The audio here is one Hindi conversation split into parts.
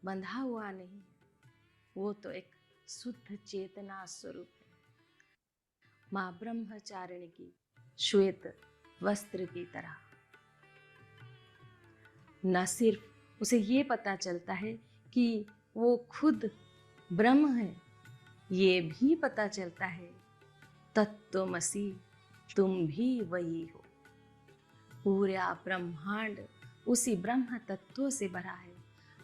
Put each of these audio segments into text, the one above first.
बंधा हुआ नहीं, वो तो एक शुद्ध चेतना स्वरूप है। माँ ब्रह्मचारिणी की श्वेत वस्त्र की तरह। न सिर्फ उसे ये पता चलता है कि वो खुद ब्रह्म है, ये भी पता चलता है तत्त्वमसि, तुम भी वही हो। पूरा ब्रह्मांड उसी ब्रह्म तत्व से भरा है।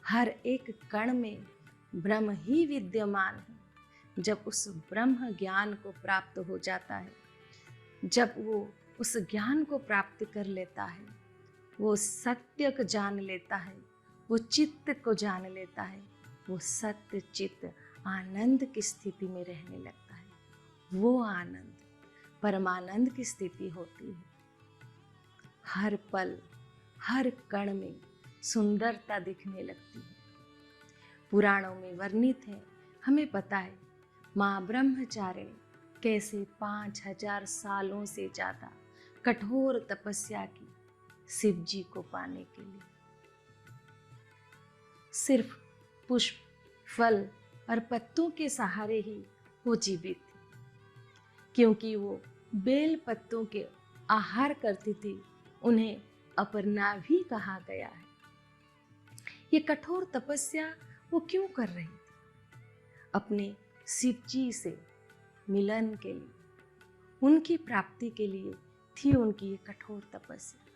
हर एक कण में ब्रह्म ही विद्यमान है। जब उस ब्रह्म ज्ञान को प्राप्त हो जाता है, जब वो उस ज्ञान को प्राप्त कर लेता है, वो सत्य को जान लेता है, वो चित्त को जान लेता है, वो सत्य चित्त आनंद की स्थिति में रहने लगता है। वो आनंद परमानंद की स्थिति होती है। हर पल हर कण में सुंदरता दिखने लगती है। पुराणों में वर्णित है, हमें पता है माँ ब्रह्मचारिणी कैसे 5000 सालों से ज्यादा कठोर तपस्या की शिव जी को पाने के लिए। सिर्फ पुष्प, फल और पत्तों के सहारे ही वो जीवित थी, क्योंकि वो बेल पत्तों के आहार करती थी। उन्हें अपर्णा भी कहा गया है। ये कठोर तपस्या वो क्यों कर रही थी? अपने शिव जी से मिलन के लिए, उनकी प्राप्ति के लिए थी उनकी ये कठोर तपस्या।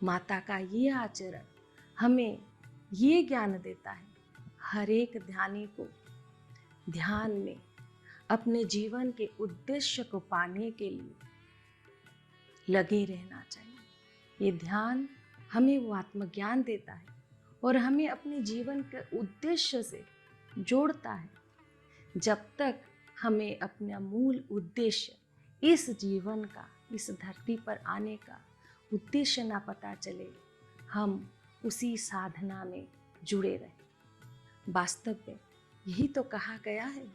माता का ये आचरण हमें ये ज्ञान देता है, हर एक ध्यानी को ध्यान में अपने जीवन के उद्देश्य को पाने के लिए लगे रहना चाहिए। ये ध्यान हमें वो आत्मज्ञान देता है और हमें अपने जीवन के उद्देश्य से जोड़ता है। जब तक हमें अपना मूल उद्देश्य, इस जीवन का, इस धरती पर आने का उद्देश्य ना पता चले, हम उसी साधना में जुड़े रहें। वास्तव में यही तो कहा गया है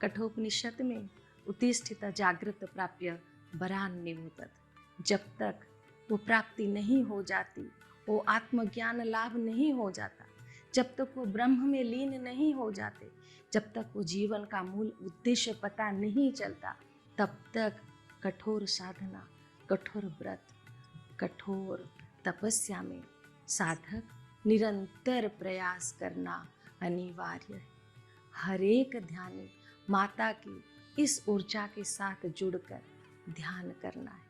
कठोपनिषद में, उत्तिष्ठित जागृत प्राप्य वरान निबोधत। जब तक वो प्राप्ति नहीं हो जाती, वो आत्मज्ञान लाभ नहीं हो जाता, जब तक वो ब्रह्म में लीन नहीं हो जाते, जब तक वो जीवन का मूल उद्देश्य पता नहीं चलता, तब तक कठोर साधना, कठोर व्रत, कठोर तपस्या में साधक निरंतर प्रयास करना अनिवार्य है। हर एक ध्यानी माता की इस ऊर्जा के साथ जुड़कर ध्यान करना है।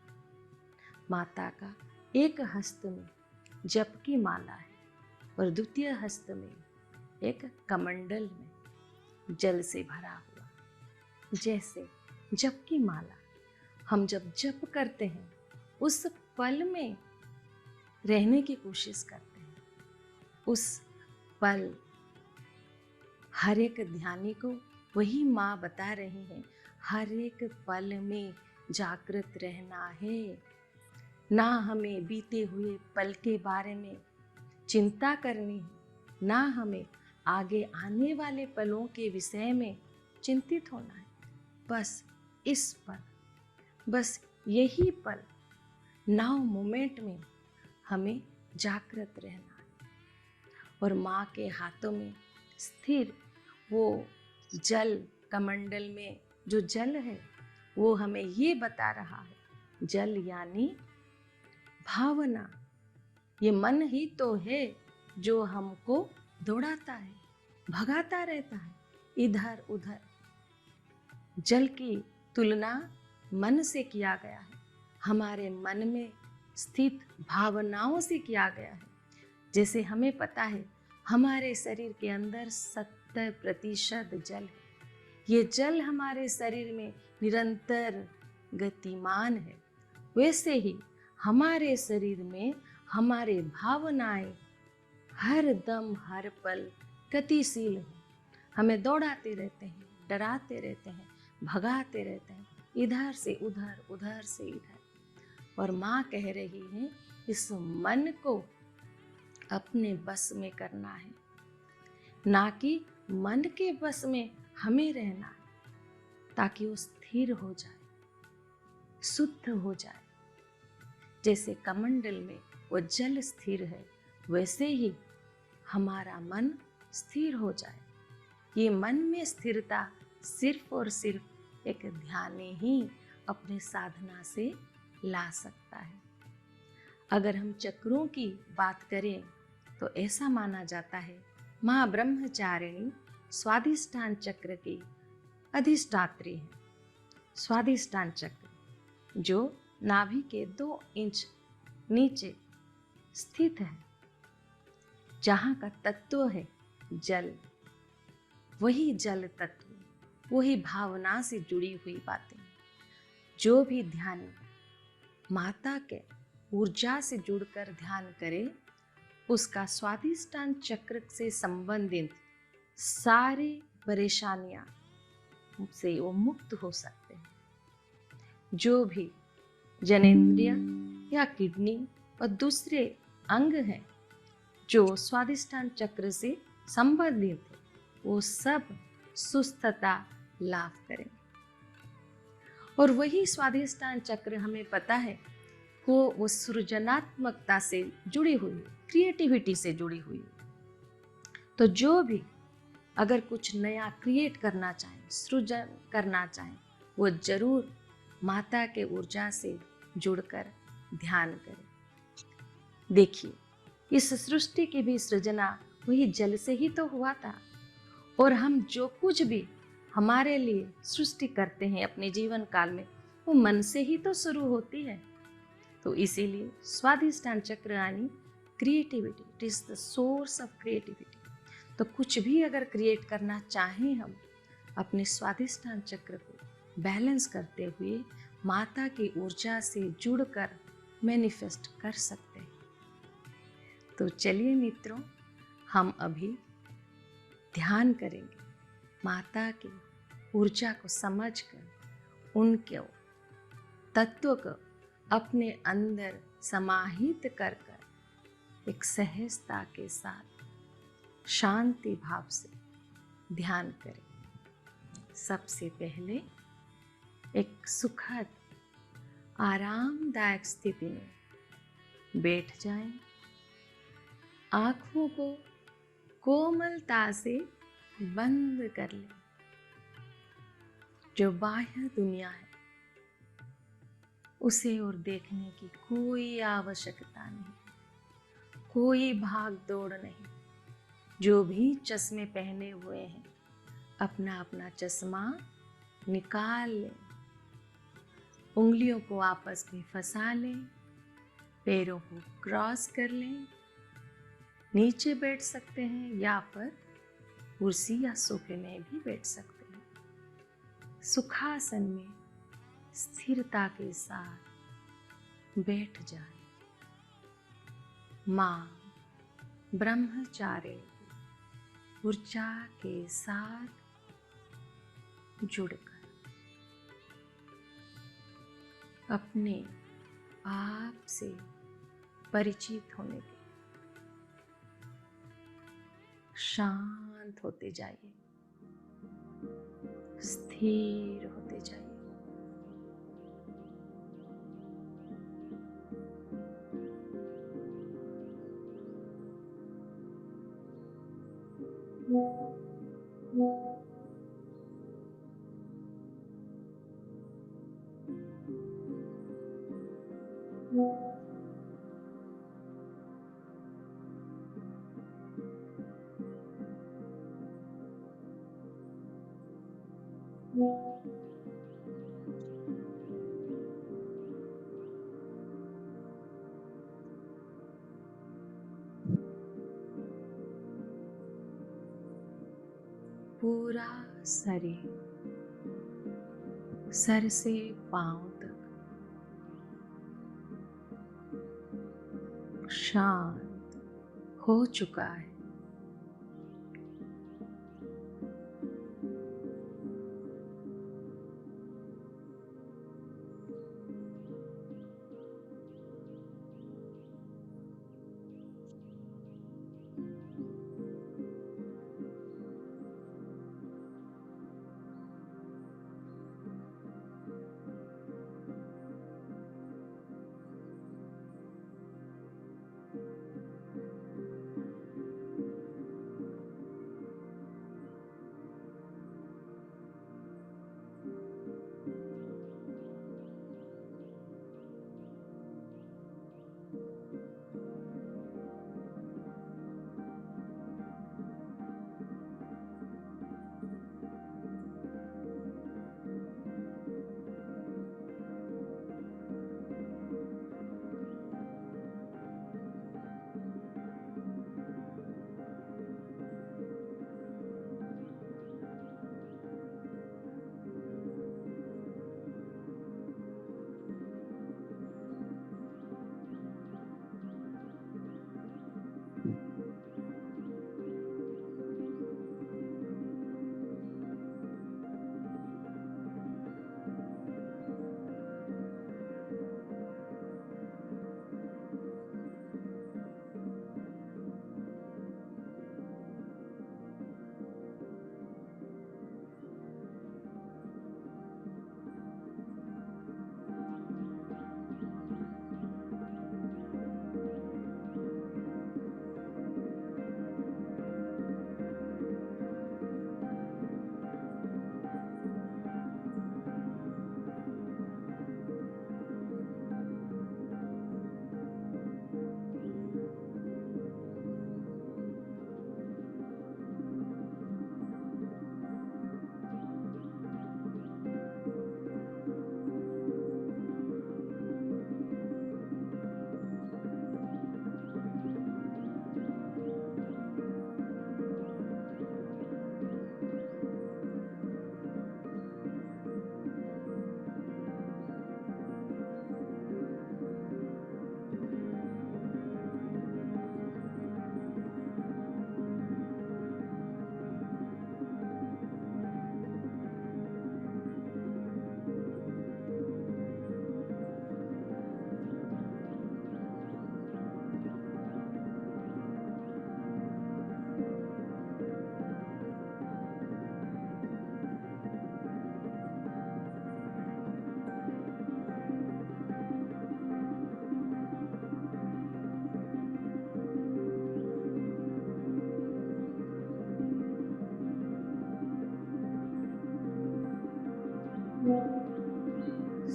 माता का एक हस्त में जप की माला है और द्वितीय हस्त में एक कमंडल में जल से भरा हुआ। जैसे जप की माला, हम जब जप करते हैं उस पल में रहने की कोशिश करते हैं। उस पल हर एक ध्यानी को वही माँ बता रही है, हर एक पल में जागृत रहना है। ना हमें बीते हुए पल के बारे में चिंता करनी है, ना हमें आगे आने वाले पलों के विषय में चिंतित होना है। बस इस पल, बस यही पल, नाउ मोमेंट में हमें जागृत रहना है। और माँ के हाथों में स्थिर वो जल, कमंडल में जो जल है, वो हमें ये बता रहा है, जल यानी भावना। ये मन ही तो है जो हमको दौड़ाता है, भगाता रहता है इधर उधर। जल की तुलना मन से किया गया है, हमारे मन में स्थित भावनाओं से किया गया है। जैसे हमें पता है हमारे शरीर के अंदर 70% जल है। ये जल हमारे शरीर में निरंतर गतिमान है। वैसे ही हमारे शरीर में हमारे भावनाएं हर दम हर पल गतिशील हैं। हमें दौड़ाते रहते हैं, डराते रहते हैं, भगाते रहते हैं, इधर से उधर, उधर से इधर। और माँ कह रही है इस मन को अपने बस में करना है, ना कि मन के बस में हमें रहना है, ताकि वो स्थिर हो जाए, शुद्ध हो जाए। जैसे कमंडल में वो जल स्थिर है, वैसे ही हमारा मन स्थिर हो जाए। ये मन में स्थिरता सिर्फ और सिर्फ एक ध्यान ही अपने साधना से ला सकता है। अगर हम चक्रों की बात करें तो ऐसा माना जाता है माँ ब्रह्मचारिणी स्वाधिष्ठान चक्र की अधिष्ठात्री है। स्वाधिष्ठान चक्र जो नाभि के 2 इंच नीचे स्थित है, जहाँ का तत्व है जल, वही जल तत्व, वही भावना से जुड़ी हुई बातें। जो भी ध्यान माता के ऊर्जा से जुड़कर ध्यान करे, उसका स्वाधिष्ठान चक्र से संबंधित सारी परेशानियां से वो मुक्त हो सकते हैं। जो भी जनेंद्रिय या किडनी और दूसरे अंग हैं जो स्वाधिष्ठान चक्र से संबंधित है, वो सब सुस्थता लाभ करेंगे। और वही स्वाधिष्ठान चक्र हमें पता है वो सृजनात्मकता से जुड़ी हुई, क्रिएटिविटी से जुड़ी हुई। तो जो भी अगर कुछ नया क्रिएट करना चाहे, सृजन करना चाहे, वो जरूर माता के ऊर्जा से जुड़कर ध्यान करे। देखिए, इस सृष्टि की भी सृजना वही जल से ही तो हुआ था। और हम जो कुछ भी हमारे लिए सृष्टि करते हैं अपने जीवन काल में, वो मन से ही तो शुरू होती है। तो इसीलिए स्वाधिष्ठान चक्र यानी creativity, it is the source of creativity. तो कुछ भी अगर क्रिएट करना चाहें हम, अपने स्वाधिष्ठान चक्र को बैलेंस करते हुए माता की ऊर्जा से जुड़कर मैनिफेस्ट कर सकते हैं। तो चलिए मित्रों, हम अभी ध्यान करेंगे माता की ऊर्जा को समझकर, उनके तत्व को अपने अंदर समाहित कर कर एक सहजता के साथ शांति भाव से ध्यान करें। सबसे पहले एक सुखद आरामदायक स्थिति में बैठ जाएं। आंखों को कोमलता से बंद कर लें। जो बाह्य दुनिया है उसे और देखने की कोई आवश्यकता नहीं, कोई भाग दौड़ नहीं। जो भी चश्मे पहने हुए हैं, अपना अपना चश्मा निकाल लें, उंगलियों को आपस में फंसा लें, पैरों को क्रॉस कर लें। नीचे बैठ सकते हैं या फिर कुर्सी या सोफे में भी बैठ सकते हैं। सुखासन में स्थिरता के साथ बैठ जाए। मां ब्रह्मचारिणी ऊर्जा के साथ जुड़कर अपने आप से परिचित होने के शांत होते जाइए, स्थिर होते जाइए। पूरा शरीर सर से पांव तक शांत हो चुका है।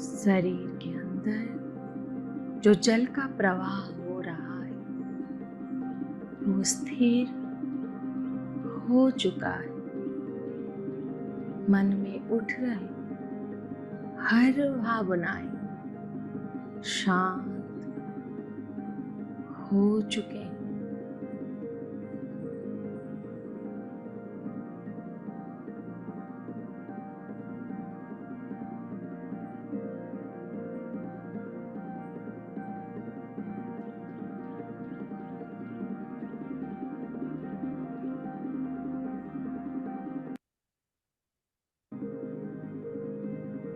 शरीर के अंदर जो जल का प्रवाह हो रहा है वो स्थिर हो चुका है। मन में उठ रहे हर भावनाएं शांत हो चुके हैं।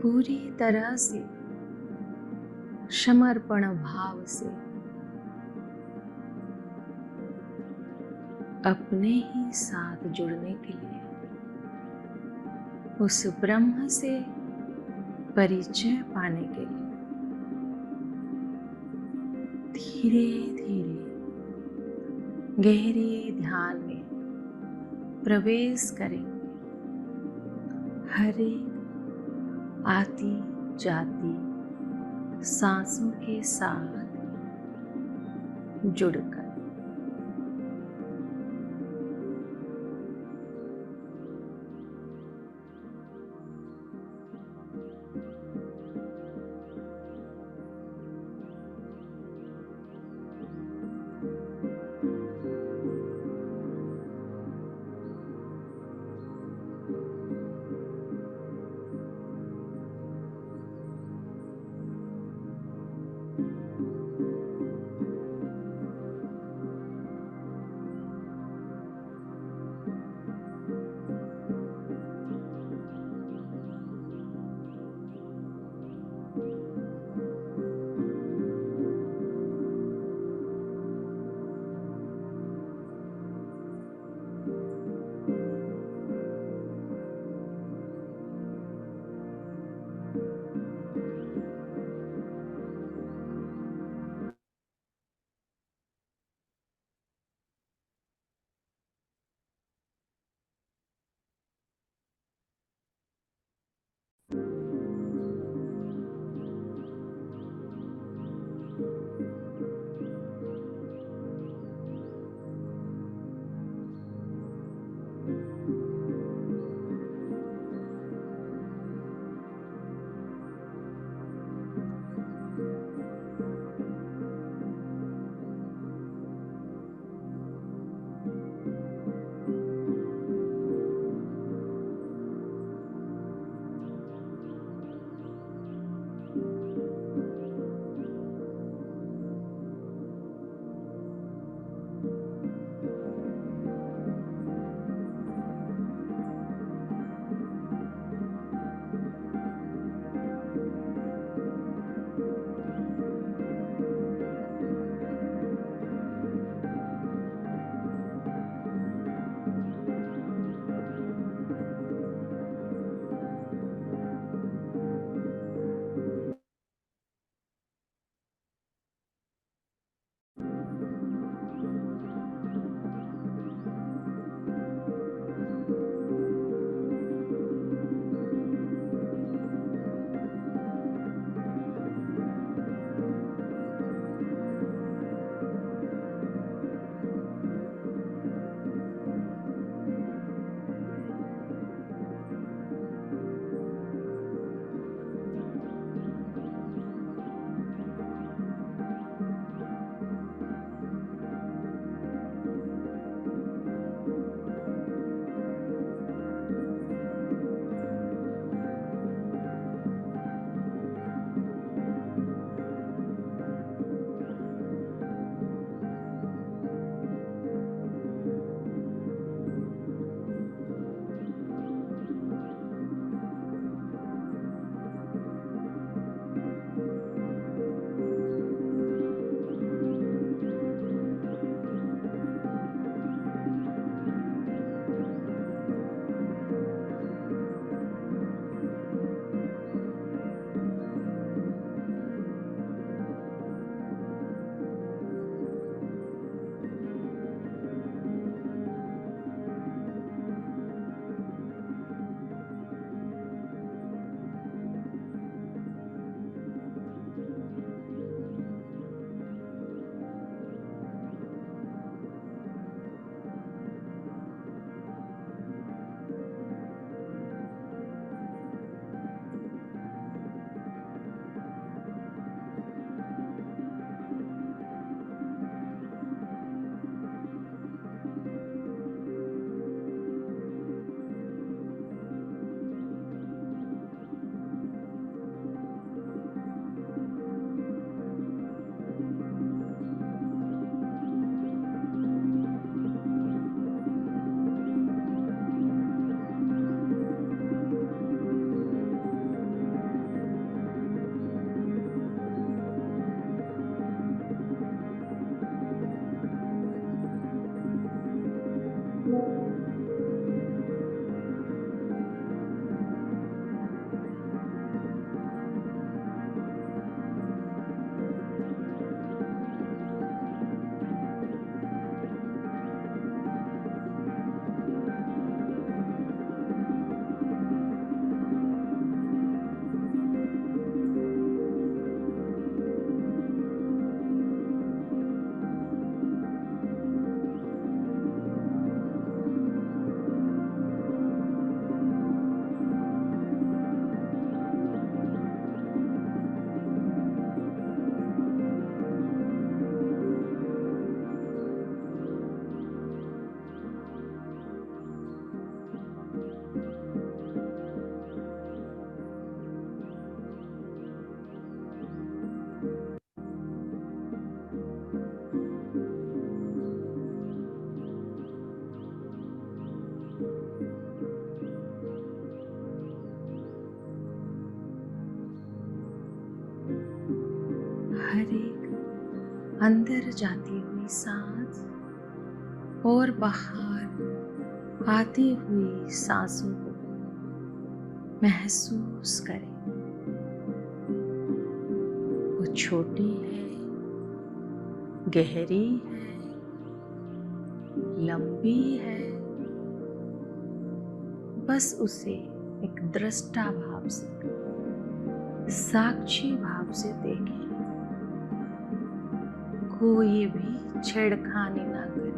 पूरी तरह से समर्पण भाव से अपने ही साथ जुड़ने के लिए उस ब्रह्म से परिचय पाने के लिए धीरे धीरे गहरे ध्यान में प्रवेश करेंगे। हर एक आती जाती सांसों के साथ जुड़कर हर एक अंदर जाती हुई सांस और बाहर आती हुई सांसों को महसूस करें। वो छोटी है, गहरी है, लंबी है, बस उसे एक दृष्टा भाव से, साक्षी भाव से देखें। कोई भी छेड़खानी ना करे।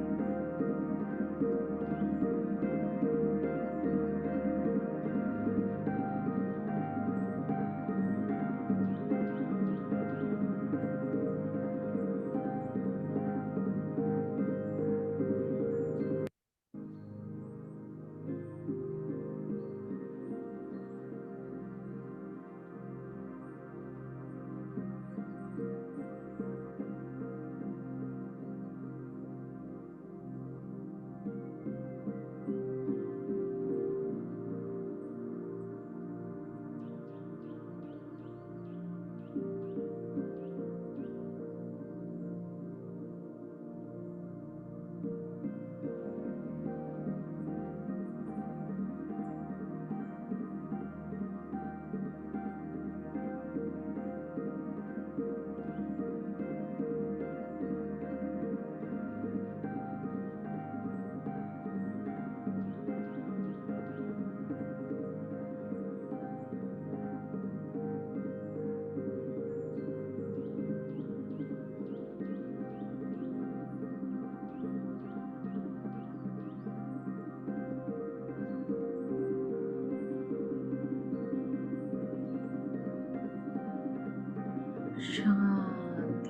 शांत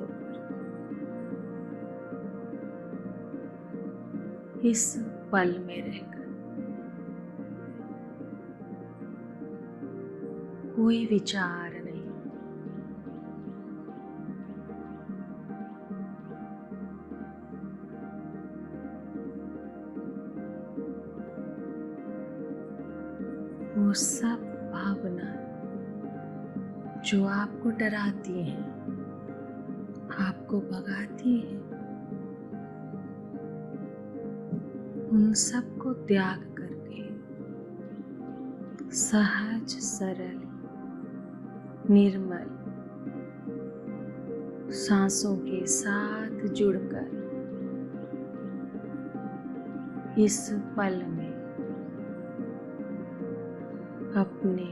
इस पल में रहकर कोई विचार नहीं, वो सब भावना जो आपको डराती हैं, आपको भगाती हैं, उन सब को त्याग करके सहज, सरल, निर्मल सांसों के साथ जुड़कर इस पल में अपने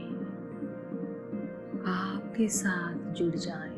आप के साथ जुड़ जाएं।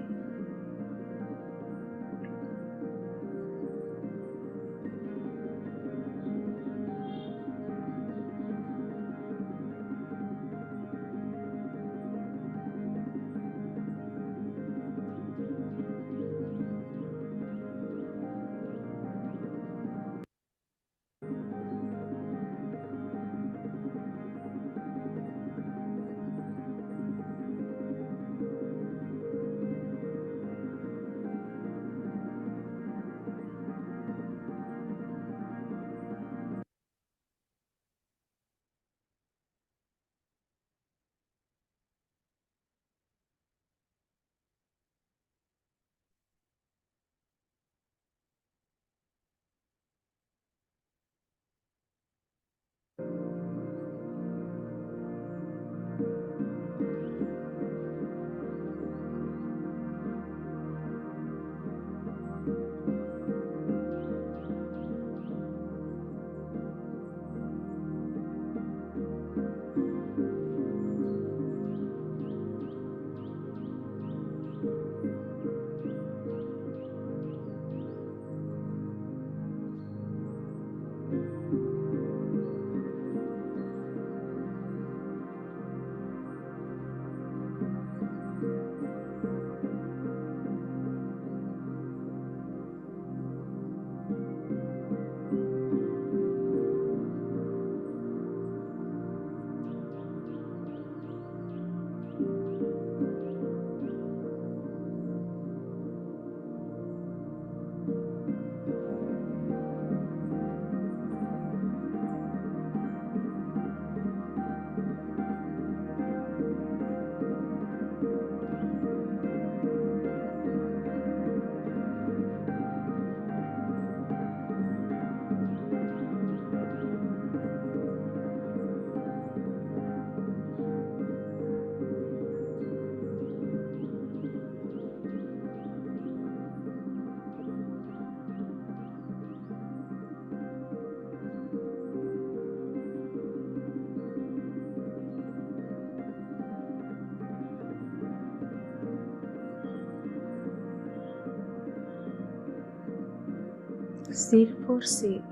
सिर्फ और सिर्फ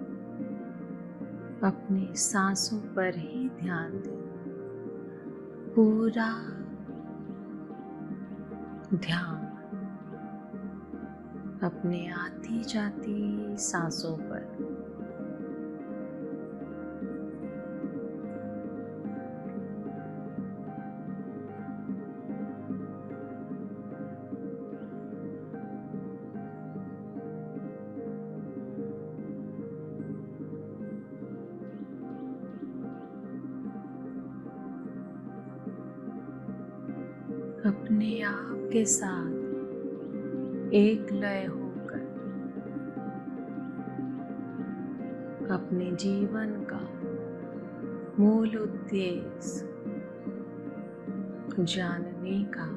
अपने सांसों पर ही ध्यान दें। पूरा ध्यान अपने आती जाती सांसों पर। अपने आप के साथ एक लय होकर अपने जीवन का मूल उद्देश्य जानने का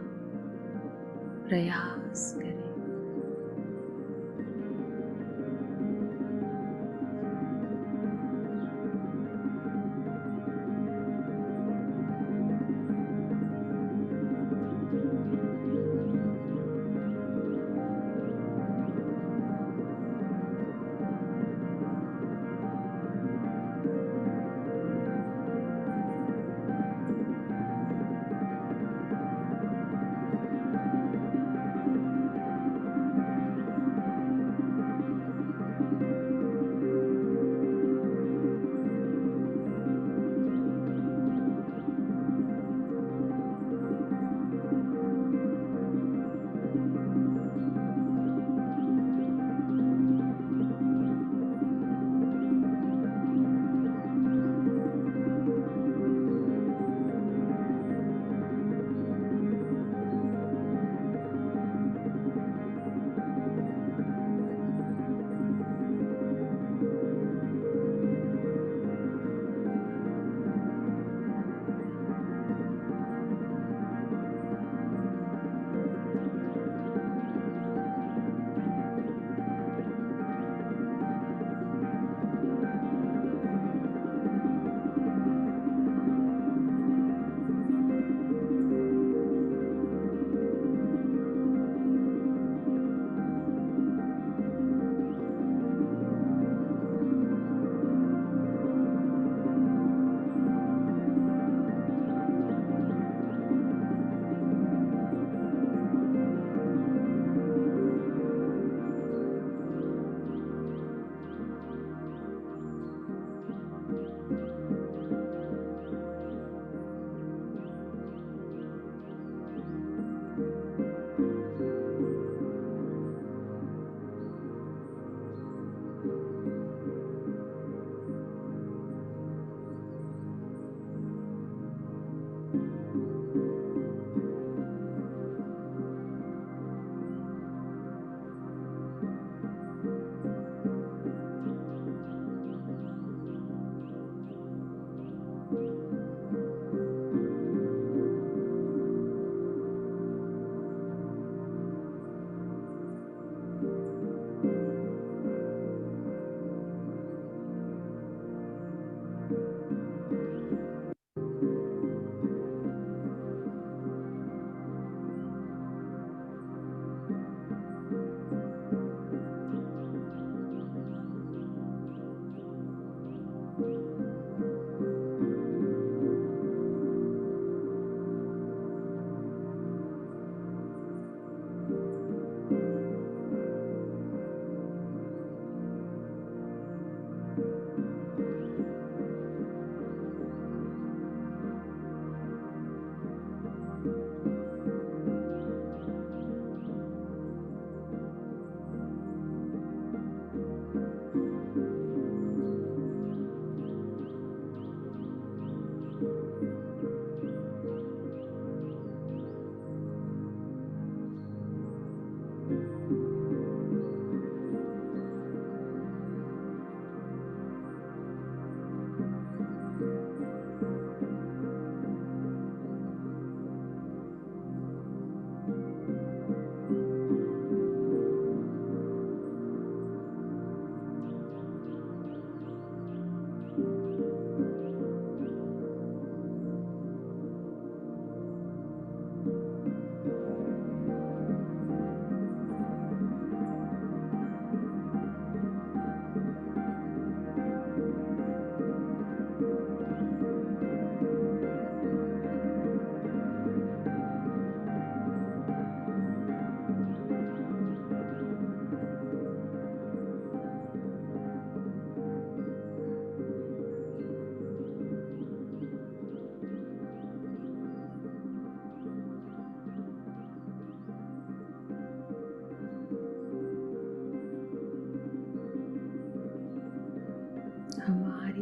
प्रयास करें।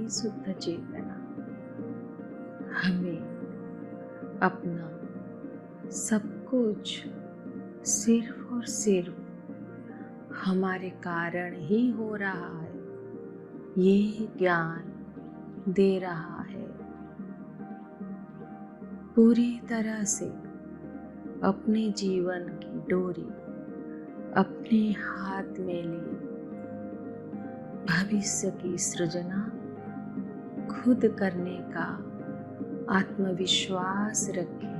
शुद्ध चेतना हमें अपना सब कुछ सिर्फ और सिर्फ हमारे कारण ही हो रहा है, ये ज्ञान दे रहा है। पूरी तरह से अपने जीवन की डोरी अपने हाथ में लिए भविष्य की सृजना खुद करने का आत्मविश्वास रखें।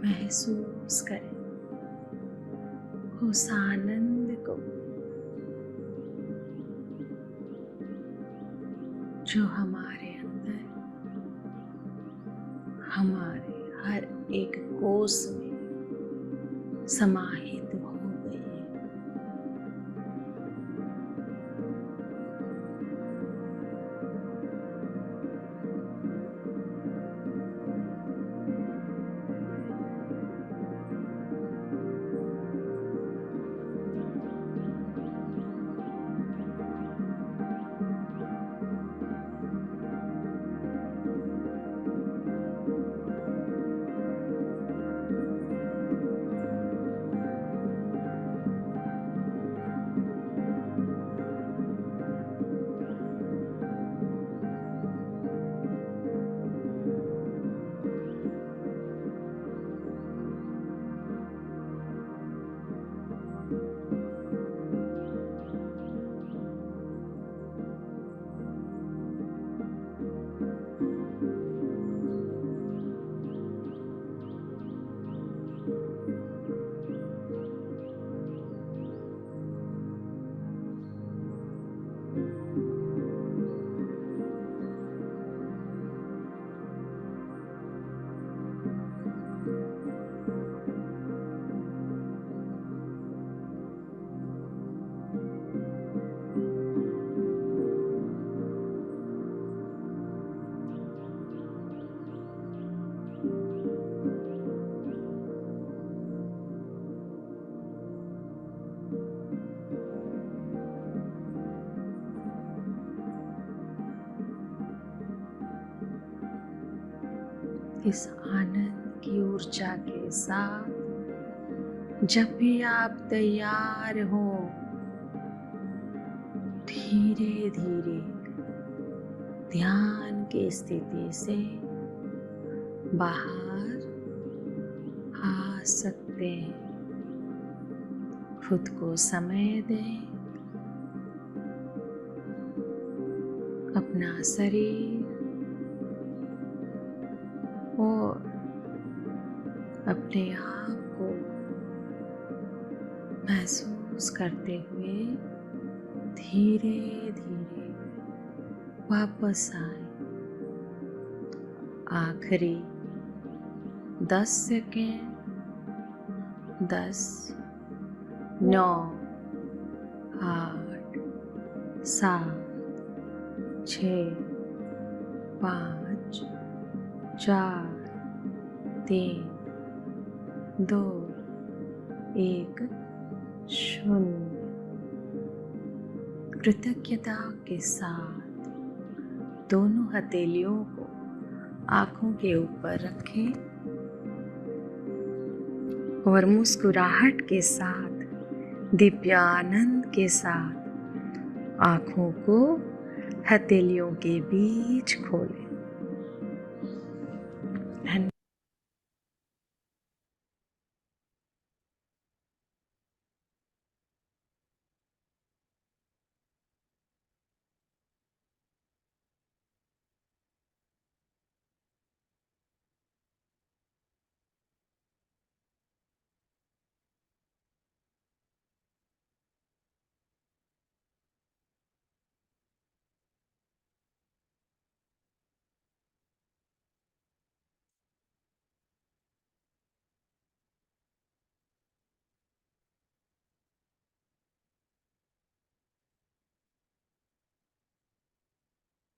महसूस करें उस आनंद को जो हमारे अंदर, हमारे हर एक कोष में समाहित हो गई है। इस आनंद की ऊर्जा के साथ जब भी आप तैयार हो, धीरे धीरे ध्यान की स्थिति से बाहर आ सकते हैं। खुद को समय दें, अपना शरीर और अपने आप को महसूस करते हुए धीरे धीरे वापस आए। आखिरी 10 सेकेंड, 10, 9, 8, 7, 6, 5, 4, 3, 2, 1, 0। कृतज्ञता के साथ दोनों हथेलियों को आंखों के ऊपर रखें और मुस्कुराहट के साथ, दिव्यानंद के साथ आंखों को हथेलियों के बीच खोलें।